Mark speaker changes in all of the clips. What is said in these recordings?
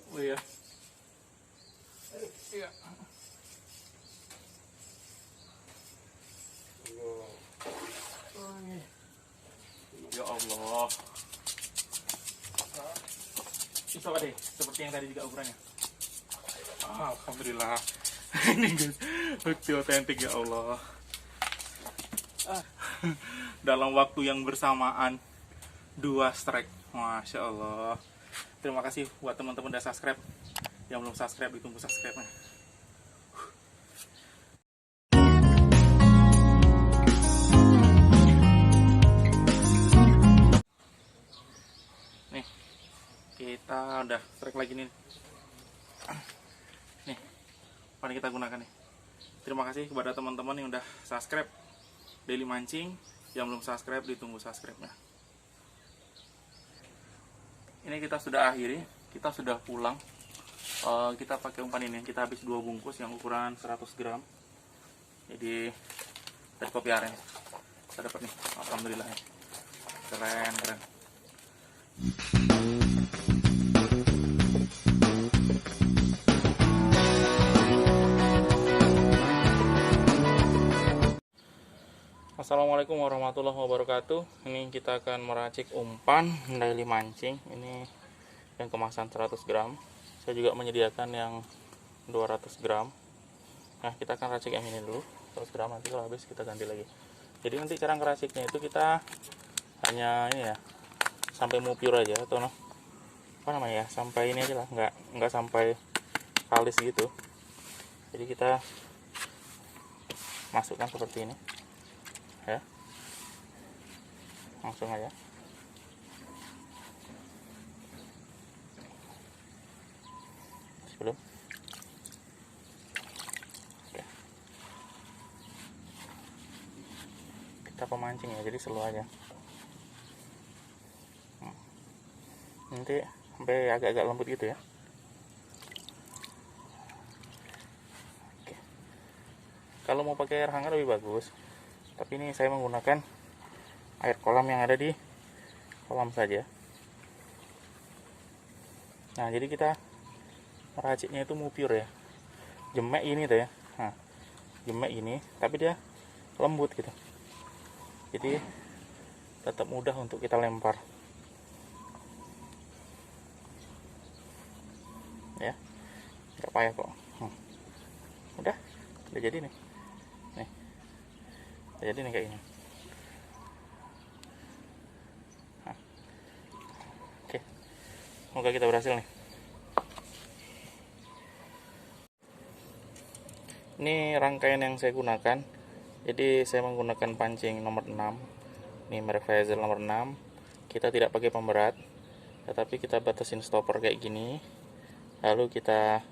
Speaker 1: Oh iya. Iya. Ya Allah. Coba deh, seperti yang tadi juga ukurannya. Alhamdulillah. Ini guys, bukti otentik ya Allah. Dalam waktu yang bersamaan 2 strike. Masya Allah. Terima kasih buat teman-teman udah subscribe. Yang belum subscribe, ditunggu subscribe-nya. Nih, kita udah strike lagi nih. Nih, apa yang kita gunakan nih. Terima kasih kepada teman-teman yang udah subscribe Daily Mancing. Yang belum subscribe, ditunggu subscribe-nya. Ini kita sudah akhiri, kita sudah pulang. Kita pakai umpan ini, kita habis 2 bungkus yang ukuran 100 gram. Jadi dari kopi aren kita dapat nih, alhamdulillah ya. Keren, keren. Assalamualaikum warahmatullahi wabarakatuh. Ini kita akan meracik umpan daily mancing. Ini yang kemasan 100 gram. Saya juga menyediakan yang 200 gram. Nah, kita akan racik yang ini dulu 100 gram, nanti kalau habis kita ganti lagi. Jadi nanti cara ngeraciknya itu kita hanya ini ya, sampai mupur aja, atau no, apa namanya ya, sampai ini aja lah, nggak sampai kalis gitu. Jadi kita masukkan seperti ini ya, langsung aja. Belum. Oke. Kita pemancing ya, jadi slow aja. Nanti sampai agak-agak lembut gitu ya. Oke. Kalau mau pakai air hangat lebih bagus, tapi ini saya menggunakan air kolam yang ada di kolam saja. Nah, jadi kita meraciknya itu mupur ya, jemek ini tuh ya. Nah, jemek ini tapi dia lembut gitu, jadi tetap mudah untuk kita lempar ya, nggak payah kok. Udah jadi nih, udah jadi nih kayak gini. Oke, semoga kita berhasil nih. Ini rangkaian yang saya gunakan. Jadi saya menggunakan pancing nomor 6. Ini merek Fazer nomor 6. Kita tidak pakai pemberat, tetapi kita batasin stopper kayak gini. Lalu kita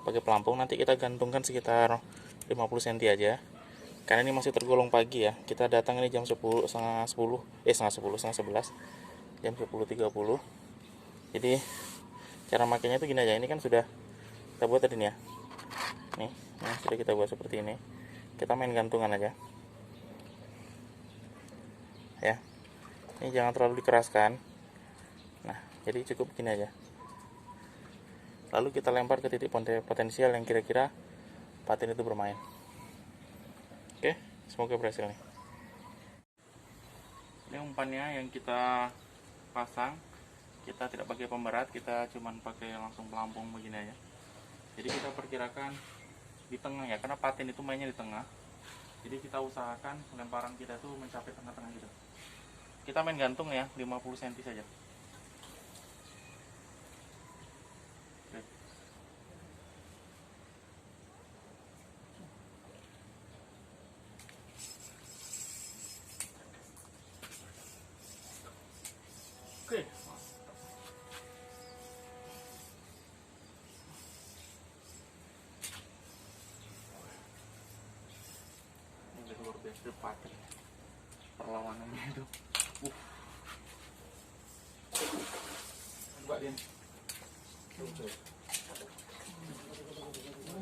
Speaker 1: pakai pelampung, nanti kita gantungkan sekitar 50 cm aja. Karena ini masih tergolong pagi ya. Kita datang ini jam 10, setengah 11. Jam 10.30. Jadi cara makainya itu gini aja. Ini kan sudah kita buat tadi nih ya. Nih, sudah kita buat seperti ini. Kita main gantungan aja ya. Ini jangan terlalu dikeraskan. Nah, jadi cukup gini aja. Lalu kita lempar ke titik potensial yang kira-kira patin itu bermain. Oke, semoga berhasil nih. Ini umpannya yang kita pasang. Kita tidak pakai pemberat, kita cuman pakai langsung pelampung begini aja. Jadi kita perkirakan di tengah ya, karena patin itu mainnya di tengah. Jadi kita usahakan lemparan kita tuh mencapai tengah-tengah gitu. Kita main gantung ya, 50 cm saja. Oke. Ini luar biasa patin perlawanannya itu. Coba Din.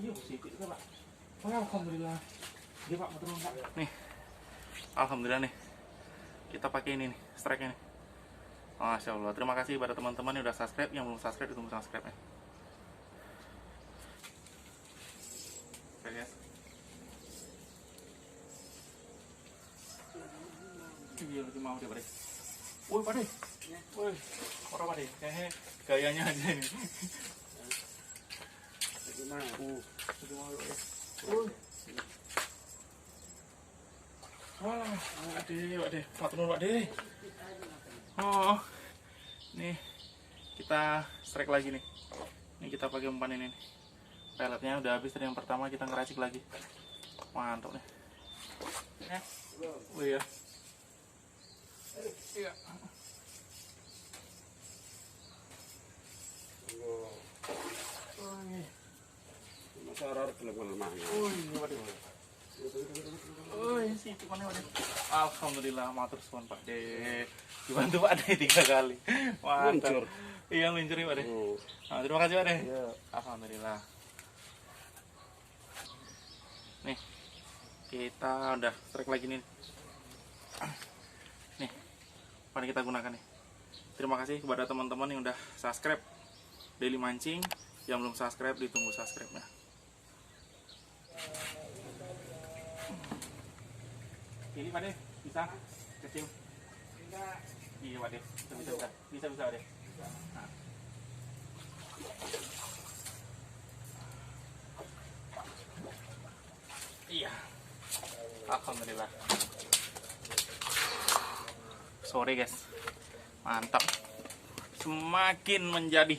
Speaker 1: Ayo sikit kita Pak. Alhamdulillah. Dia Pak betul Pak. Nih. Alhamdulillah nih. Kita pakai ini nih, strike ini. Masya Allah. Terima kasih pada teman-teman yang udah subscribe, yang belum subscribe ditunggu subscribe-nya. Oke guys. Iya lagi mau dia Pak. Woi Pak. Woi, orang Pak. Kayaknya gayanya aja ini. Gimana? Sudah mau Pak. Walah, Pak. Matur nuwun Pak. Oh. Nih kita strike lagi nih. Ini kita pakai umpan ini nih. Peletnya udah habis dari yang pertama, kita ngeracik lagi. Mantap nih. Ya. Oh iya. Iya. Alhamdulillah, matur suwun Pak De. Dibantu Pak De 3 kali. Mantap. Iya, luncur Pak De. Nah, terima kasih Pak De. Alhamdulillah. Nih, kita udah strike lagi nih. Nih, mari kita gunakan nih. Terima kasih kepada teman-teman yang udah subscribe Daily Mancing. Yang belum subscribe, ditunggu subscribe-nya. Ini Pak De, bisa kecil. Iya Pak De, bisa Pak De. Nah. Iya, alhamdulillah. Sorry guys, mantap. Semakin menjadi.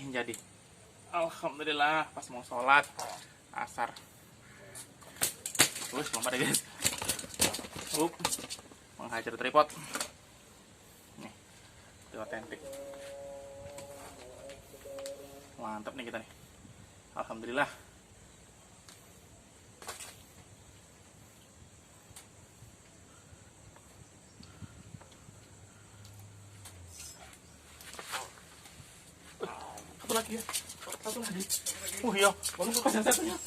Speaker 1: Alhamdulillah, pas mau sholat asar. Terus lompat deh guys. Menghajar tripod. Nih, otentik. Mantap nih kita nih. Alhamdulillah. Satu lagi ya. Iya, baru lepas yang satunya.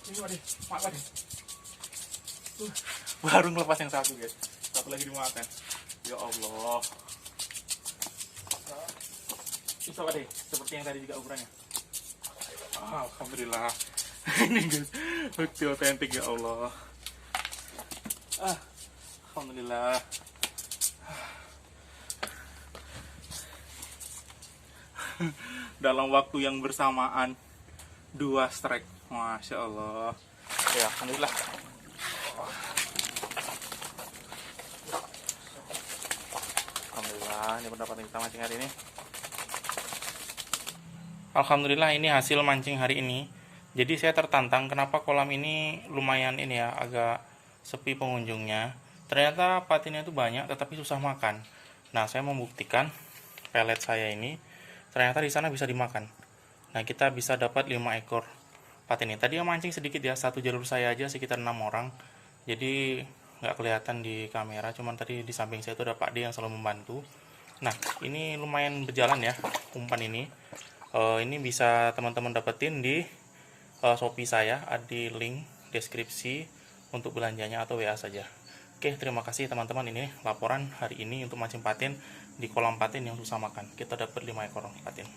Speaker 1: Ini Pak De, Pak De. Baru ngelepas yang satu guys, satu lagi dimakan. Ya Allah. Bisa Pak De, seperti yang tadi juga ukurannya. Alhamdulillah. Ini guys, bukti otentik ya Allah. Alhamdulillah. Dalam waktu yang bersamaan 2 strike, Masya Allah. Ya, alhamdulillah. Alhamdulillah, ini pendapatan kita mancing hari ini. Alhamdulillah, ini hasil mancing hari ini. Jadi saya tertantang kenapa kolam ini lumayan ini ya, agak sepi pengunjungnya. Ternyata patinnya itu banyak tetapi susah makan. Nah, saya membuktikan pelet saya ini ternyata di sana bisa dimakan. Nah, kita bisa dapat 5 ekor patin ini. Tadi yang mancing sedikit ya, satu jalur saya aja sekitar 6 orang. Jadi nggak kelihatan di kamera, cuman tadi di samping saya itu ada Pak D yang selalu membantu. Nah, ini lumayan berjalan ya umpan ini. Ini bisa teman-teman dapetin di Shopee saya, ada di link deskripsi untuk belanjanya atau WA saja. Oke, terima kasih teman-teman. Ini laporan hari ini untuk mancing patin di kolam patin yang susah makan. Kita dapat 5 ekor patin.